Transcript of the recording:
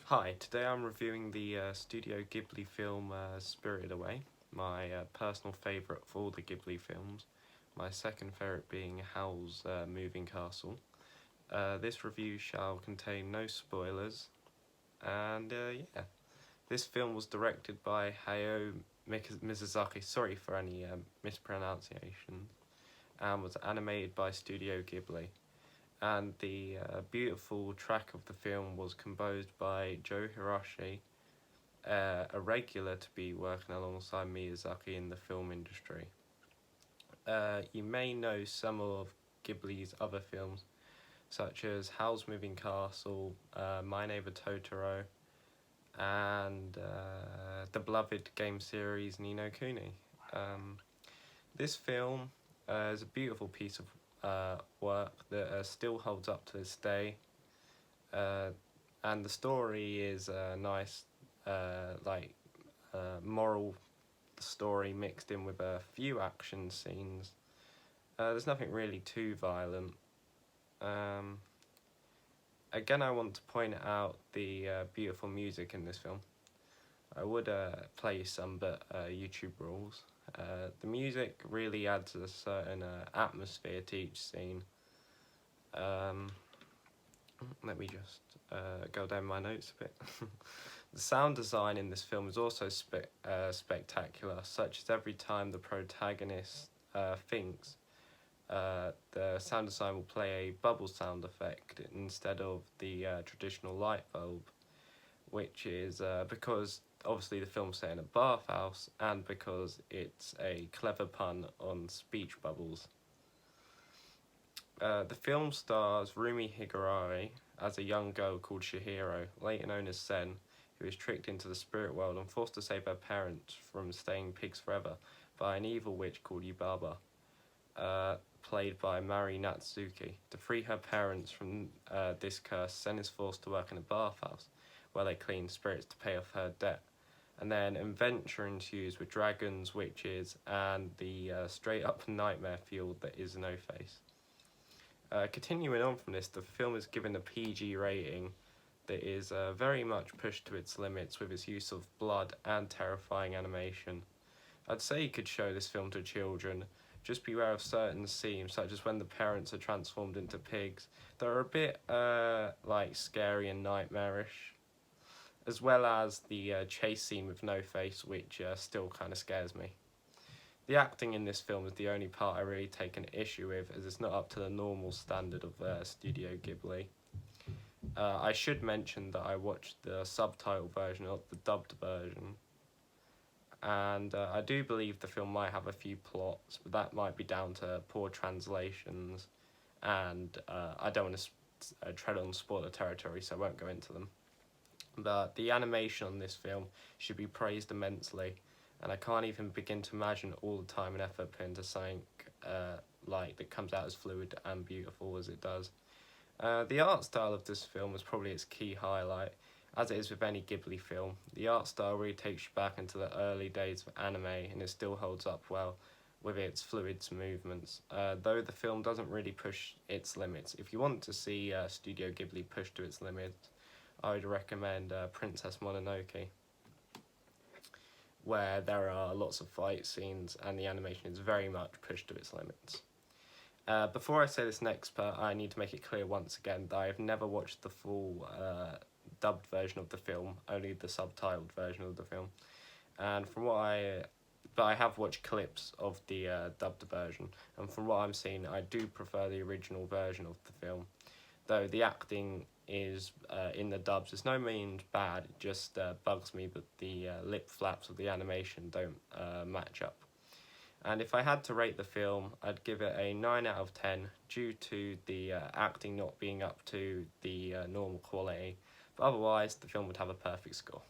Hi, today I'm reviewing the Studio Ghibli film Spirited Away, my personal favourite of all the Ghibli films, my second favourite being Howl's Moving Castle. This review shall contain no spoilers, and yeah, this film was directed by Hayao Miyazaki, sorry for any mispronunciation, and was animated by Studio Ghibli. And the beautiful track of the film was composed by Joe Hiroshi, a regular to be working alongside Miyazaki in the film industry. You may know some of Ghibli's other films, such as Howl's Moving Castle, My Neighbor Totoro, and the beloved game series Ni no Kuni. This film is a beautiful piece of work that still holds up to this day, and the story is a nice, moral story mixed in with a few action scenes. There's nothing really too violent. Again, I want to point out the beautiful music in this film. I would play some, but YouTube rules. The music really adds a certain atmosphere to each scene. Let me just go down my notes a bit. The sound design in this film is also spectacular, such as every time the protagonist thinks, the sound design will play a bubble sound effect instead of the traditional light bulb, which is because obviously the film's set in a bathhouse and because it's a clever pun on speech bubbles. The film stars Rumi Higurari as a young girl called Chihiro, later known as Sen, who is tricked into the spirit world and forced to save her parents from staying pigs forever by an evil witch called Yubaba, played by Mari Natsuki. To free her parents from this curse, Sen is forced to work in a bathhouse where they clean spirits to pay off her debt. And then adventure ensues with dragons, witches, and the straight-up nightmare fuel that is No-Face. Continuing on from this, the film is given a PG rating that is very much pushed to its limits with its use of blood and terrifying animation. I'd say you could show this film to children, just beware of certain scenes, such as when the parents are transformed into pigs, that are a bit scary and nightmarish, as well as the chase scene with No-Face, which still kind of scares me. The acting in this film is the only part I really take an issue with, as it's not up to the normal standard of Studio Ghibli. I should mention that I watched the subtitle version, not the dubbed version, and I do believe the film might have a few plots, but that might be down to poor translations, and I don't want to tread on spoiler territory, so I won't go into them. But the animation on this film should be praised immensely, and I can't even begin to imagine all the time and effort put into something that comes out as fluid and beautiful as it does. The art style of this film was probably its key highlight, as it is with any Ghibli film. The art style really takes you back into the early days of anime, and it still holds up well with its fluid movements, though the film doesn't really push its limits. If you want to see Studio Ghibli push to its limits, I would recommend Princess Mononoke, where there are lots of fight scenes and the animation is very much pushed to its limits. Before I say this next part, I need to make it clear once again that I have never watched the full dubbed version of the film, only the subtitled version of the film. And but I have watched clips of the dubbed version, and from what I'm seeing, I do prefer the original version of the film. Though the acting is in the dubs, it's no means bad, it just bugs me that the lip flaps of the animation don't match up. And if I had to rate the film, I'd give it a 9 out of 10 due to the acting not being up to the normal quality, but otherwise the film would have a perfect score.